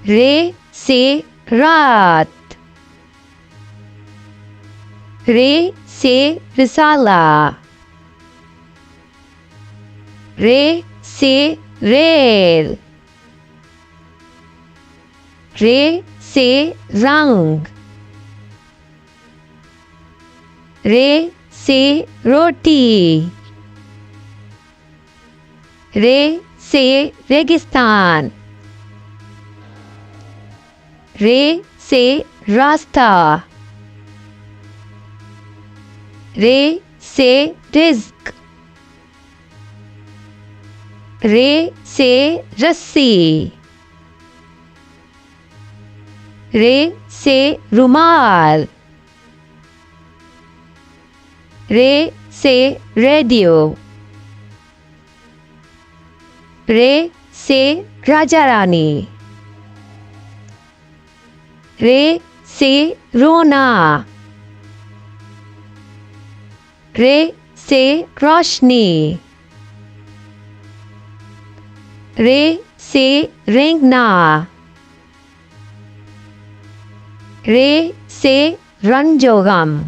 रे से रात, रे से रिसाला, रे से रेल, रे से रंग, रे से रोटी, रे से रेगिस्तान, रे से रास्ता, रे से रिज़्क, रे से रस्सी, रे से रुमाल, रे से रेडियो, रे से राजा रानी, रे से रोना, रे से रोशनी, रे से रेंगना, रे से रंजोगम।